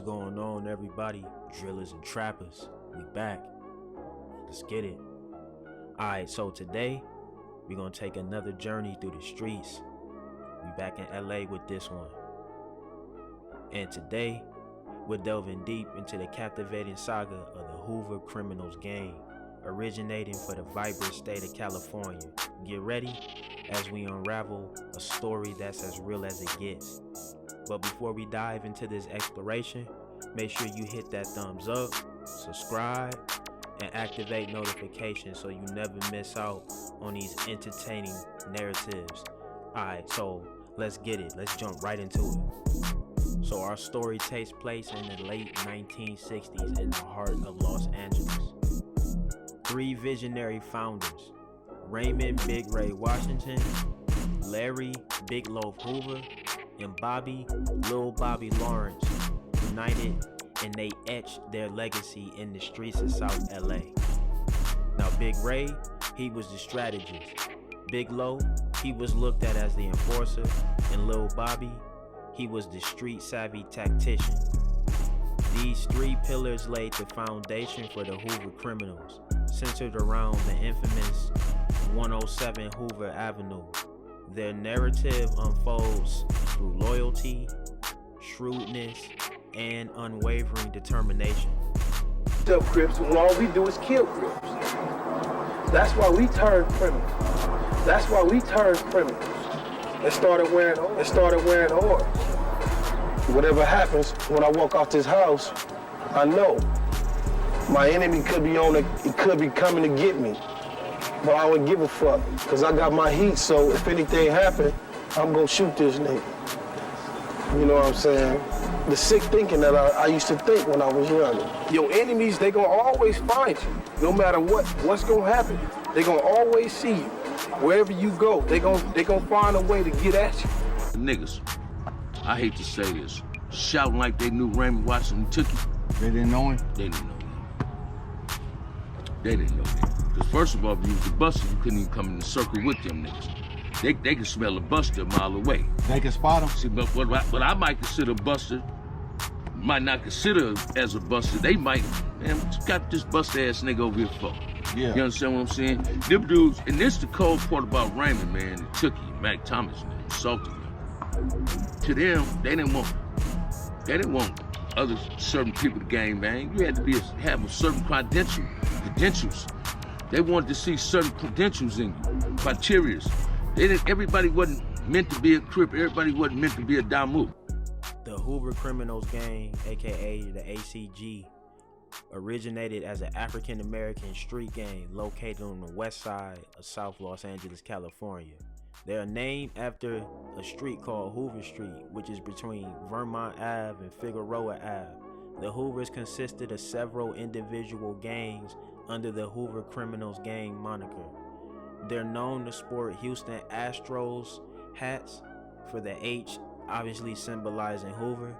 going on, everybody? Drillers and trappers, we back. Let's get it. Alright, so today we're gonna take another journey through the streets. We back in LA with this one. And today we're delving deep into the captivating saga of the Hoover Criminals gang, originating for the vibrant state of California. Get ready as we unravel a story that's as real as it gets. But before we dive into this exploration, make sure you hit that thumbs up, subscribe, and activate notifications so you never miss out on these entertaining narratives. Alright, so let's get it. Let's jump right into it. So our story takes place in the late 1960s in the heart of Los Angeles. Three visionary founders, Raymond Big Ray Washington, Larry Big Loaf Hoover, and Bobby Lil Bobby Lawrence, united, and they etched their legacy in the streets of South LA. Now Big Ray, he was the strategist. Big Lo, he was looked at as the enforcer, and Lil Bobby, he was the street savvy tactician. These three pillars laid the foundation for the Hoover Criminals, centered around the infamous 107 Hoover Avenue. Their narrative unfolds through loyalty, shrewdness, and unwavering determination. Crips, when all we do is kill Crips. That's why we turned criminals. That's why we turned criminals and started wearing oars. Whatever happens when I walk off this house, I know my enemy could be coming to get me. But I wouldn't give a fuck, because I got my heat, so if anything happened, I'm gonna shoot this nigga. You know what I'm saying? The sick thinking that I used to think when I was younger. Your enemies, they gonna always find you. No matter what's gonna happen, they gonna always see you. Wherever you go, they gonna find a way to get at you. The niggas, I hate to say this, shouting like they knew Raymond Washington took you. They didn't know him? They didn't know him. They didn't know him. Because first of all, if you was a buster, you couldn't even come in the circle with them niggas. They could smell a buster a mile away. They could spot him? See, but what I might consider a buster, might not consider as a buster. They might, man, what you got this buster ass nigga over here for? Yeah. You understand what I'm saying? Them dudes, and this the cold part about Raymond, man, it took you, Mac Thomas, man, insulted him. To them, they didn't want other certain people to gang bang. You had to have a certain credentials. They wanted to see certain credentials in you, criterias. Everybody wasn't meant to be a Crip. Everybody wasn't meant to be a Damu. The Hoover Criminals gang, aka the ACG, originated as an African-American street gang located on the west side of South Los Angeles, California. They are named after a street called Hoover Street, which is between Vermont Ave and Figueroa Ave. The Hoovers consisted of several individual gangs under the Hoover Criminals gang moniker. They're known to sport Houston Astros hats, for the H obviously symbolizing Hoover.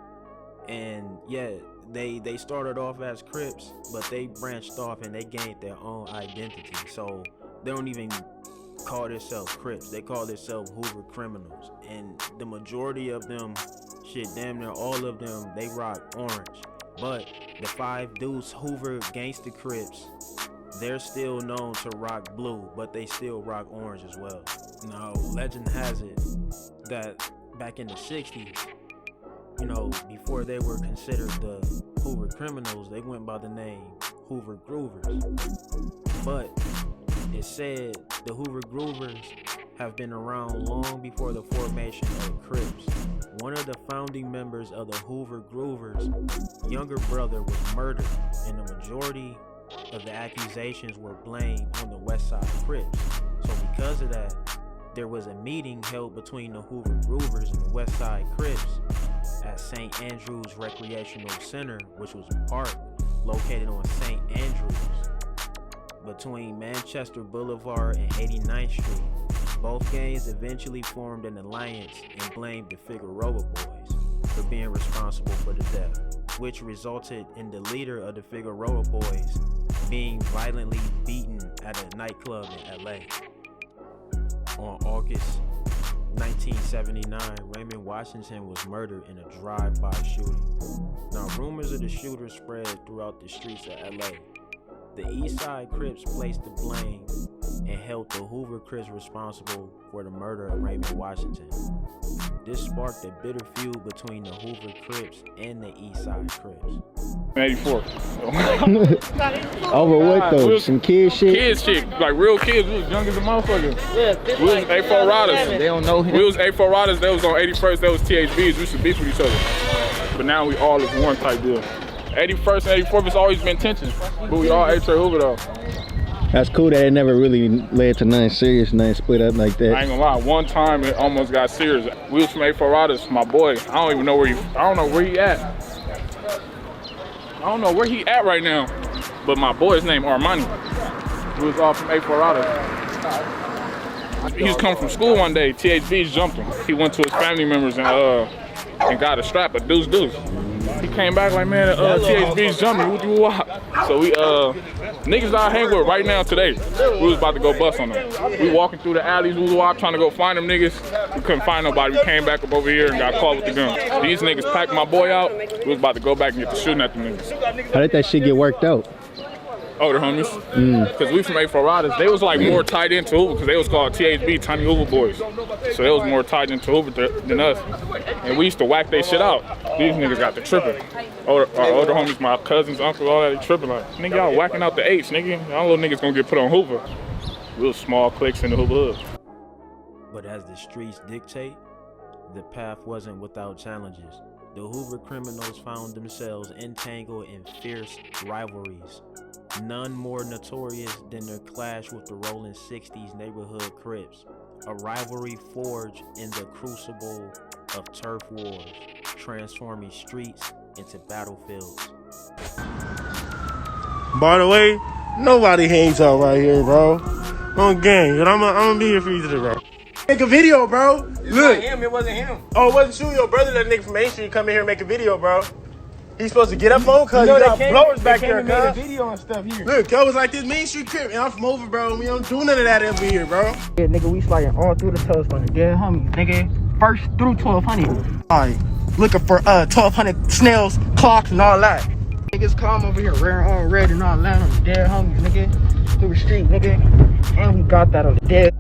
And yeah, they started off as Crips, but they branched off and they gained their own identity. So they don't even call themselves Crips, they call themselves Hoover Criminals. And the majority of them, shit, damn near all of them, they rock orange. But the five Deuce Hoover Gangsta Crips, they're still known to rock blue, but they still rock orange as well. Now, legend has it that back in the 60s, you know, before they were considered the Hoover Criminals, they went by the name Hoover Groovers. But it's said the Hoover Groovers have been around long before the formation of the Crips. One of the founding members of the Hoover Groovers' younger brother was murdered, and the majority of the accusations were blamed on the West Side Crips. So because of that, there was a meeting held between the Hoover Groovers and the West Side Crips at St. Andrews Recreational Center, which was a park located on St. Andrews between Manchester Boulevard and 89th Street. Both gangs eventually formed an alliance and blamed the Figueroa Boys for being responsible for the death, which resulted in the leader of the Figueroa Boys being violently beaten at a nightclub in LA. On August 1979, Raymond Washington was murdered in a drive-by shooting. Now, rumors of the shooter spread throughout the streets of LA. The Eastside Crips placed the blame and held the Hoover Crips responsible for the murder of Raymond Washington. This sparked a bitter feud between the Hoover Crips and the Eastside Crips. 84. Over what though? Some kid shit? Kids shit, like real kids. We was young as a motherfucker. Yeah, we was A4 riders. They don't know him. We was A4 riders. They was on 81st. They was THBs. We used to beef with each other. But now we all is one type deal. 81st and 84th has always been tension. But we all H.A. Hoover though. That's cool that it never really led to nothing serious, nothing split up like that. I ain't gonna lie, one time it almost got serious. We was from A4 riders. My boy, I don't even know where he at. I don't know where he at right now. But my boy's name Armani. We was all from A4 riders. He was coming from school one day. THBs jumped him. He went to his family members and got a strap, a deuce. He came back like, man, THB's jumping, woo-woo-wop. So we, niggas I hang with right now today, we was about to go bust on them. We walking through the alleys, woo-woo-wop, trying to go find them niggas. We couldn't find nobody. We came back up over here and got caught with the gun. These niggas packed my boy out. We was about to go back and get to shooting at the niggas. How did that shit get worked out? Older homies, because we from A4 Riders. They was like more tied into Hoover because they was called THB, Tiny Hoover Boys. So they was more tied into Hoover than us. And we used to whack they shit out. These niggas got the tripping. Our older homies, my cousins, uncles, all that, they tripping like, nigga, y'all whacking out the H, nigga. Y'all little niggas gonna get put on Hoover. We was small cliques in the Hoover hood. But as the streets dictate, the path wasn't without challenges. The Hoover Criminals found themselves entangled in fierce rivalries. None more notorious than their clash with the rolling 60s neighborhood Crips, a rivalry forged in the crucible of turf wars, transforming streets into battlefields. By the way, nobody hangs out right here, bro. On gang, but I'm gonna be here for you today, bro. Make a video, bro. Look. It wasn't him. Oh, it wasn't you, your brother, that nigga from Main Street, come in here and make a video, bro. He's supposed to get up on, cuz you got blowers back there, cuz. Made a video and stuff here. Look, cuz was like this Main Street crib, and I'm from over, bro. We don't do none of that over here, bro. Yeah, nigga, we sliding all through the toes funny. Yeah, homie, nigga. First through 1200. Alright, looking for 1200 snails, clocks, and all that. Niggas come over here wearing all red and all that on the dead homies, nigga. Through the street, nigga. And we got that on the dead.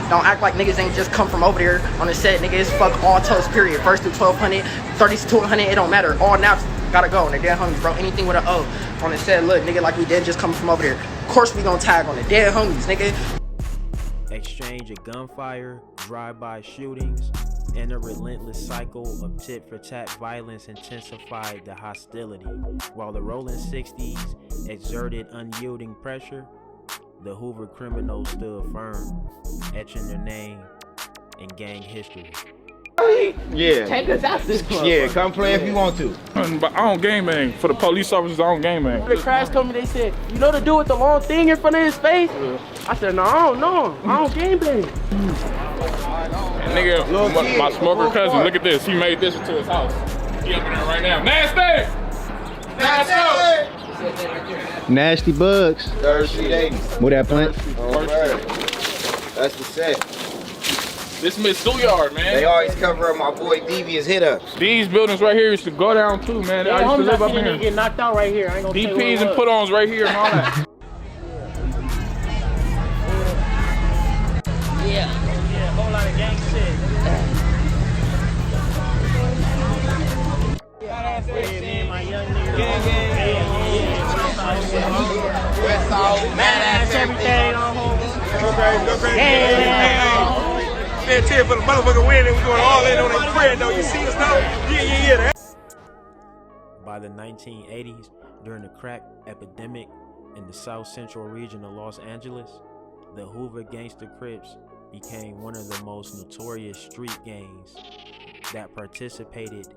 Don't act like niggas ain't just come from over there on the set. Nigga, it's fuck all toast, period. First through 1200, 30 to 200, it don't matter. All now gotta go. And they're dead homies, bro. Anything with an O on the set, look, nigga, like we did just come from over there. Of course we gonna tag on the dead homies, nigga. Exchange of gunfire, drive-by shootings, and a relentless cycle of tit-for-tat violence intensified the hostility. While the rolling 60s exerted unyielding pressure, the Hoover Criminals stood firm, etching their name in gang history. Yeah. Take us out this club. Yeah, come play if you want to. But I don't game bang. For the police officers, I don't game bang. The crash told me, they said, you know the dude with the long thing in front of his face? Yeah. I said, no, I don't know. I don't game bang. And nigga, my smoker cousin, look at this. He made this into his house. He up in there right now. Nasty! Nasty! Nasty bugs. 3rd Street 80. What that plant? That's the set. This Miss Suyard, man. They always cover up my boy Devious hit ups. These buildings right here used to go down too, man. I used to live up in here. Get knocked out right here. I ain't gonna DPs and put-ons right here and all that. Yeah, whole lot of gang shit. Me and my young nigga. Mad ass everything on home. Man, cheer for the motherfucker win, and we going all in on that bread, though. You see us now? Yeah. By the 1980s, during the crack epidemic in the south central region of Los Angeles, the Hoover Gangster Crips became one of the most notorious street gangs that participated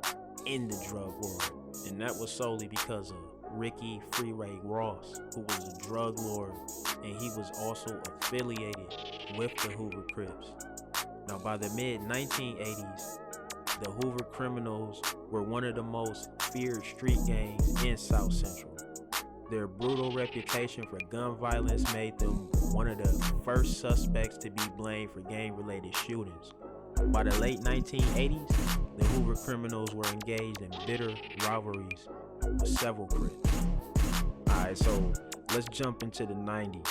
in the drug world. And that was solely because of Ricky Freeway Ross, who was a drug lord, and he was also affiliated with the Hoover Crips. Now, by the mid-1980s, the Hoover Criminals were one of the most feared street gangs in South Central. Their brutal reputation for gun violence made them one of the first suspects to be blamed for gang-related shootings. By the late 1980s, the Hoover Criminals were engaged in bitter rivalries with several Crips. Alright, so let's jump into the 90s.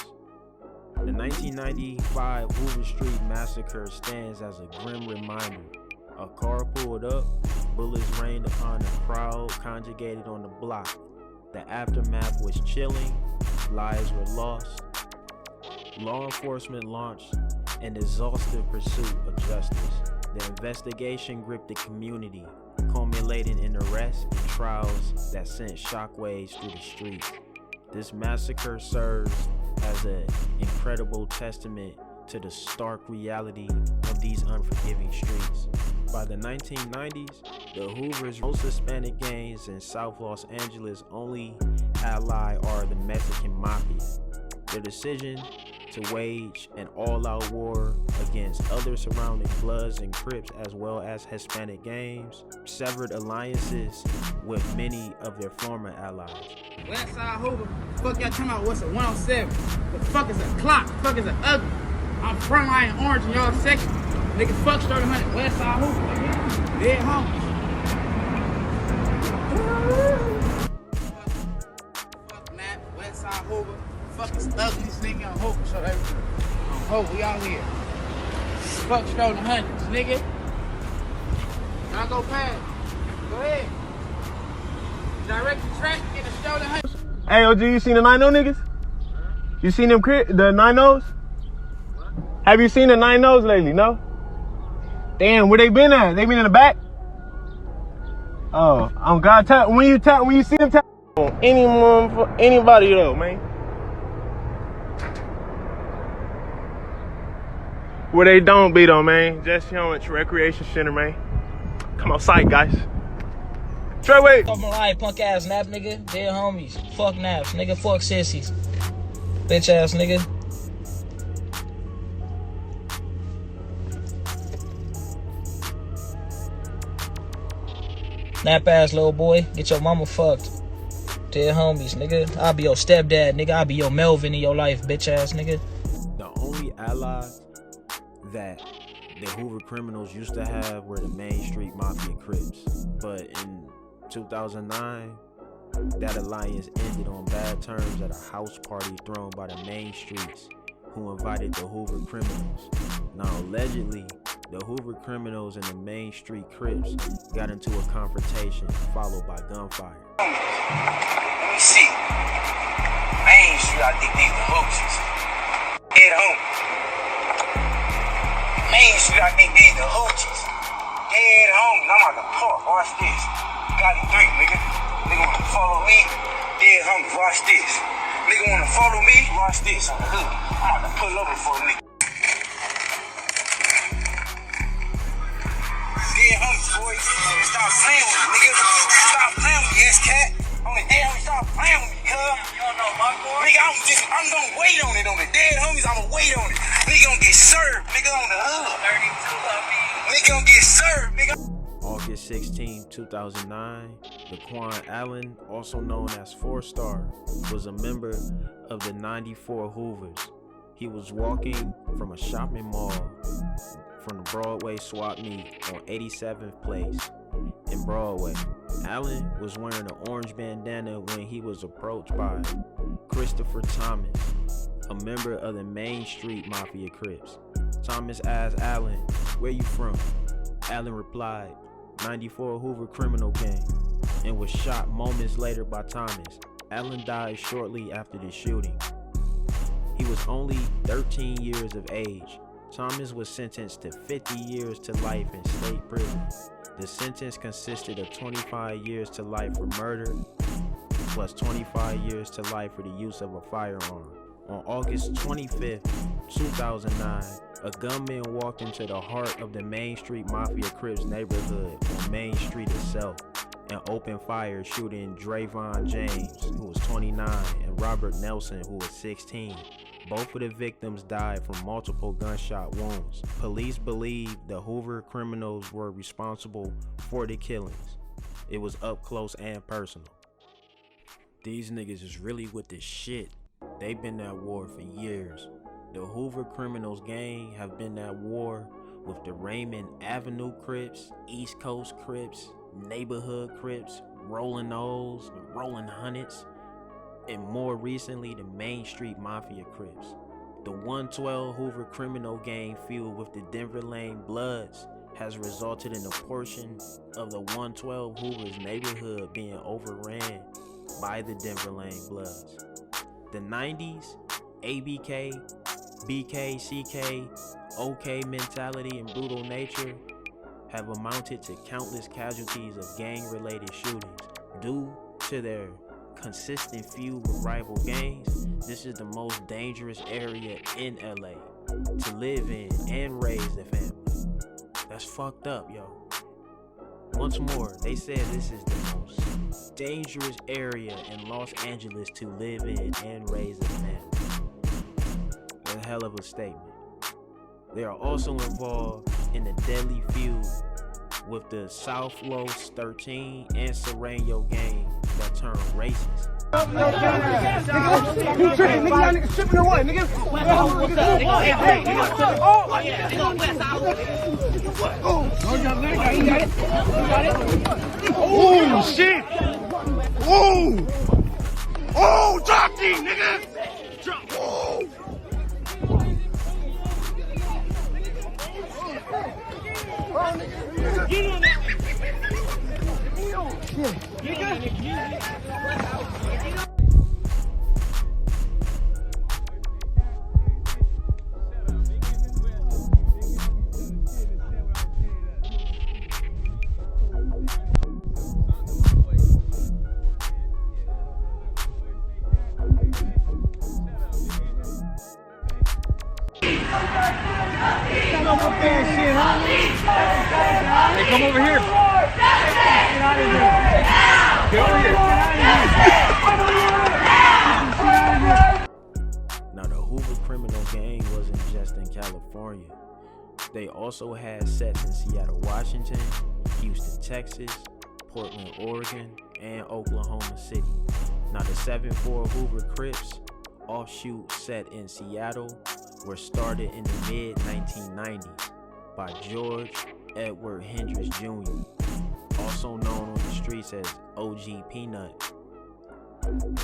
The 1995 Hoover Street Massacre stands as a grim reminder. A car pulled up, bullets rained upon the crowd congregated on the block. The aftermath was chilling, lives were lost. Law enforcement launched an exhaustive pursuit of justice. The investigation gripped the community, culminating in arrests and trials that sent shockwaves through the streets. This massacre serves as an incredible testament to the stark reality of these unforgiving streets. By the 1990s, the Hoovers, most Hispanic gangs in South Los Angeles' only ally are the Mexican Mafia. Their decision to wage an all-out war against other surrounding Bloods and Crips as well as Hispanic gangs severed alliances with many of their former allies. Westside Hoover, fuck y'all talking about what's a 107? The fuck is a clock? The fuck is a ugly? I'm front line orange and y'all second. Nigga, fuck started 100. Westside Hoover, nigga. Dead homies. Fuck Nap, Westside Hoover. Fuck is ugliest nigga on Hoover. Show everything. On Hoover, we out here. Fuck strolling hundreds, nigga. Y'all go past. Go ahead. Direct the track and the strolling hundreds. Hey, OG, you seen the 9-0 niggas? You seen them the 9-0s? Have you seen the 9-0s lately? No? Damn, where they been at? They been in the back? Oh, I'm God tap. When you see them tap on anybody though, man. Where they don't be though, man. Jesse Owens Recreation Center, man. Come outside, guys. Treyway. Fuck my life, punk ass nap nigga. Dead homies. Fuck naps, nigga. Fuck sissies. Bitch ass nigga. Nap ass little boy. Get your mama fucked. Dead homies, nigga. I'll be your stepdad, nigga. I'll be your Melvin in your life, bitch ass nigga. The only allies that the Hoover Criminals used to have were the Main Street Mafia Crips. But in 2009, that alliance ended on bad terms at a house party thrown by the Main Streets, who invited the Hoover Criminals. Now, allegedly, the Hoover Criminals and the Main Street Crips got into a confrontation followed by gunfire. Let me see. Main Street, I think these the Hoovers. Head home. Main Street, I think these the Hoovers. Head home. I'm out the park. Watch this. Got it 3, nigga. Nigga wanna follow me. Dead homies. Watch this. Nigga wanna follow me. Watch this. On the hood. I'm about to pull over for a nigga. Dead homies, boys. Stop playing with me, nigga. Stop playing with me, cat. On the dead homies, stop playing with me, cuz. You don't know my boy? Nigga, I'm gonna wait on it. On the dead homies, I'ma wait on it. Nigga gonna get served, nigga, on the hood. 32 of me. Nigga gonna get served, nigga. August 16, 2009, Daquan Allen, also known as 4-Star, was a member of the 94 Hoovers. He was walking from a shopping mall from the Broadway swap meet on 87th Place in Broadway. Allen was wearing an orange bandana when he was approached by Christopher Thomas, a member of the Main Street Mafia Crips. Thomas asked Allen, "Where you from?" Allen replied, 94 Hoover Criminal Gang, and was shot moments later by Thomas. Allen died shortly after the shooting. He was only 13 years of age. Thomas was sentenced to 50 years to life in state prison. The sentence consisted of 25 years to life for murder, plus 25 years to life for the use of a firearm. On August 25th, 2009, a gunman walked into the heart of the Main Street Mafia Crips neighborhood on Main Street itself and opened fire, shooting Drayvon James, who was 29, and Robert Nelson, who was 16. Both of the victims died from multiple gunshot wounds. Police believe the Hoover criminals were responsible for the killings. It was up close and personal. These niggas is really with this shit. They've been at war for years. The Hoover Criminals gang have been at war with the Raymond Avenue Crips, East Coast Crips, Neighborhood Crips, Rolling O's, Rolling Hundreds, and more recently the Main Street Mafia Crips. The 112 Hoover criminal gang feud with the Denver Lane Bloods has resulted in a portion of the 112 Hoovers neighborhood being overran by the Denver Lane Bloods. The 90s, ABK, BK, CK, OK mentality and brutal nature have amounted to countless casualties of gang-related shootings due to their consistent feud with rival gangs. This is the most dangerous area in LA to live in and raise a family. That's fucked up, yo. Once more, they said this is the most dangerous area in Los Angeles to live in and raise a family. A hell of a statement. They are also involved in a deadly feud with the South Los 13 and Serrano gang that turned racist. You tripping, nigga? Y'all niggas tripping or what, nigga? Oh, shit! Oh! Oh, jockey, nigga! Oh! Get on that! Hey, come over here. Get over here. Now, the Hoover criminal gang wasn't just in California. They also had sets in Seattle, Washington, Houston, Texas, Portland, Oregon, and Oklahoma City. Now, the 7-4 Hoover Crips offshoot set in Seattle were started in the mid-1990s by George Edward Hendricks Jr., also known on the streets as OG Peanut.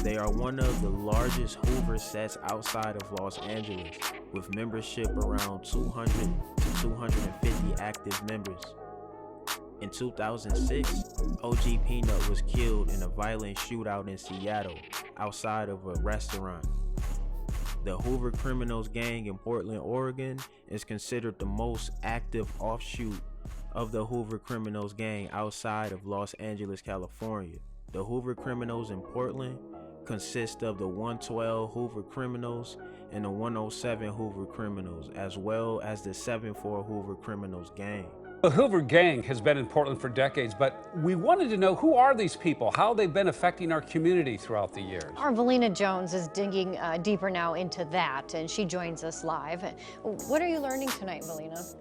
They are one of the largest Hoover sets outside of Los Angeles, with membership around 200 to 250 active members. In 2006, OG Peanut was killed in a violent shootout in Seattle outside of a restaurant. The Hoover Criminals gang in Portland, Oregon is considered the most active offshoot of the Hoover Criminals gang outside of Los Angeles, California. The Hoover Criminals in Portland consist of the 112 Hoover Criminals and the 107 Hoover Criminals, as well as the 7-4 Hoover Criminals gang. The Hoover gang has been in Portland for decades, but we wanted to know, who are these people, how they've been affecting our community throughout the years. Our Valina Jones is digging deeper now into that, and she joins us live. What are you learning tonight, Valina?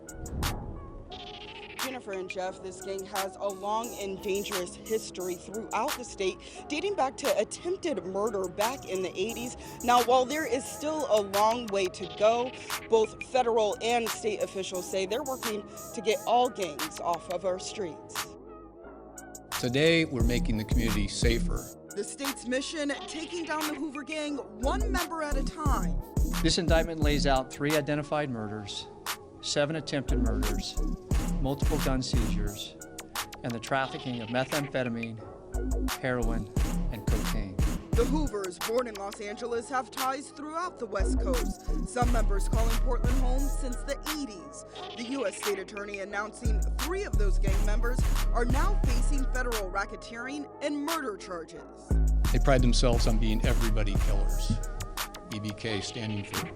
Jennifer and Jeff, this gang has a long and dangerous history throughout the state, dating back to attempted murder back in the 80s. Now, while there is still a long way to go, both federal and state officials say they're working to get all gangs off of our streets. Today, we're making the community safer. The state's mission, taking down the Hoover gang one member at a time. This indictment lays out 3 identified murders, 7 attempted murders, multiple gun seizures, and the trafficking of methamphetamine, heroin, and cocaine. The Hoovers, born in Los Angeles, have ties throughout the West Coast, some members calling Portland home since the 80s. The U.S. State Attorney announcing 3 of those gang members are now facing federal racketeering and murder charges. They pride themselves on being everybody killers. EBK standing for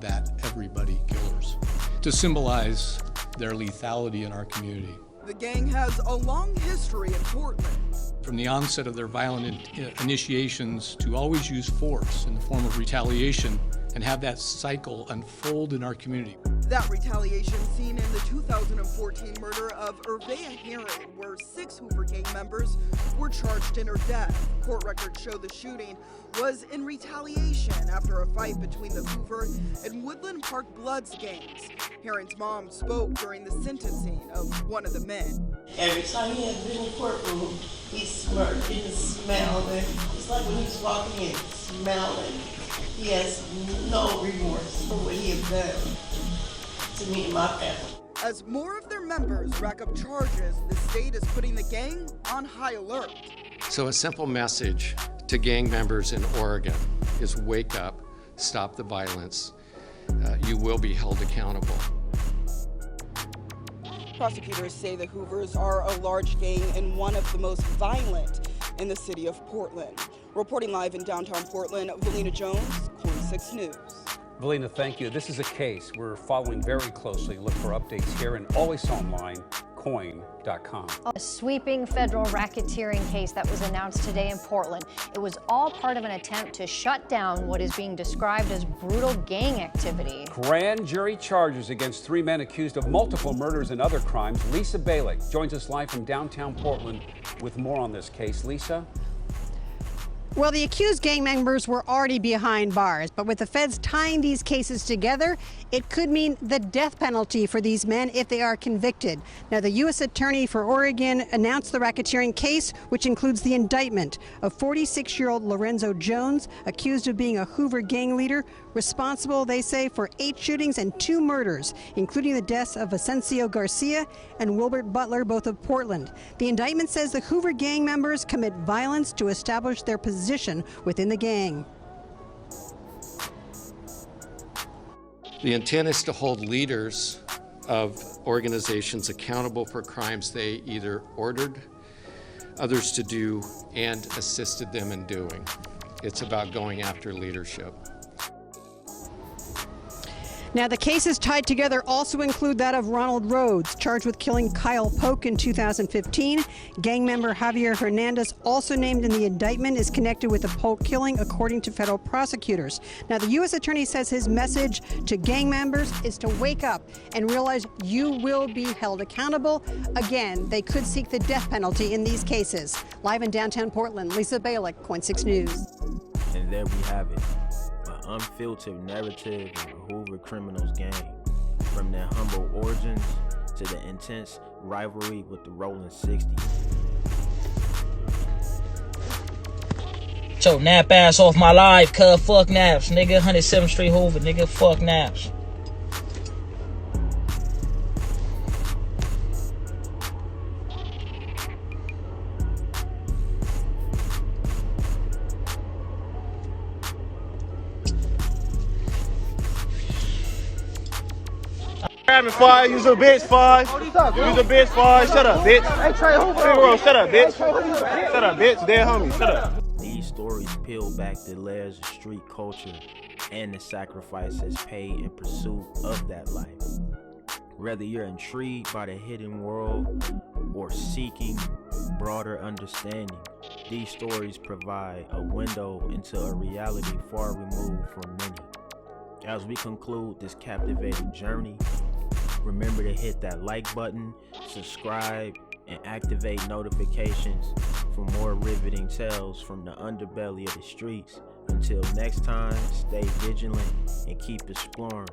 that everybody killers, to symbolize their lethality in our community. The gang has a long history in Portland. From the onset of their violent initiations to always use force in the form of retaliation and have that cycle unfold in our community. That retaliation seen in the 2014 murder of Urvea Heron, where 6 Hoover gang members were charged in her death. Court records show the shooting was in retaliation after a fight between the Hoover and Woodland Park Bloods gangs. Heron's mom spoke during the sentencing of one of the men. Every time he had been in the courtroom, he smirked, he just smelled it. It's like when he was walking in, smelling. He has no remorse for what he has done to me and my family. As more of their members rack up charges, the state is putting the gang on high alert. So a simple message to gang members in Oregon is wake up, stop the violence. You will be held accountable. Prosecutors say the Hoovers are a large gang and one of the most violent in the city of Portland. Reporting live in downtown Portland, Valina Jones, Coin 6 News. Valina, thank you. This is a case we're following very closely. Look for updates here and always online, coin.com. A sweeping federal racketeering case that was announced today in Portland. It was all part of an attempt to shut down what is being described as brutal gang activity. Grand jury charges against 3 men accused of multiple murders and other crimes. Lisa Balick joins us live from downtown Portland with more on this case. Lisa? Well, the accused gang members were already behind bars, but with the feds tying these cases together, it could mean the death penalty for these men if they are convicted. Now, the U.S. Attorney for Oregon announced the racketeering case, which includes the indictment of 46-year-old Lorenzo Jones, accused of being a Hoover gang leader, responsible, they say, for 8 shootings and 2 murders, including the deaths of Asencio Garcia and Wilbert Butler, both of Portland. The indictment says the Hoover gang members commit violence to establish their position within the gang. The intent is to hold leaders of organizations accountable for crimes they either ordered others to do and assisted them in doing. It's about going after leadership. Now, the cases tied together also include that of Ronald Rhodes, charged with killing Kyle Polk in 2015. Gang member Javier Hernandez, also named in the indictment, is connected with the Polk killing, according to federal prosecutors. Now, the U.S. Attorney says his message to gang members is to wake up and realize you will be held accountable. Again, they could seek the death penalty in these cases. Live in downtown Portland, Lisa Balick, Coin 6 News. And there we have it. Unfiltered narrative of the Hoover Criminals gang, from their humble origins to the intense rivalry with the Rolling 60s. Yo, nap ass off my life, cuz. Fuck naps, nigga. 107th Street Hoover, nigga. Fuck naps. Grabbing fire, use a bitch fire. Use a bitch fire. Shut up, bitch. Shut up, bitch. Shut up, bitch. Dead homie. Shut up. These stories peel back the layers of street culture and the sacrifices paid in pursuit of that life. Whether you're intrigued by the hidden world or seeking broader understanding, these stories provide a window into a reality far removed from many. As we conclude this captivating journey, remember to hit that like button, subscribe, and activate notifications for more riveting tales from the underbelly of the streets. Until next time, stay vigilant and keep exploring.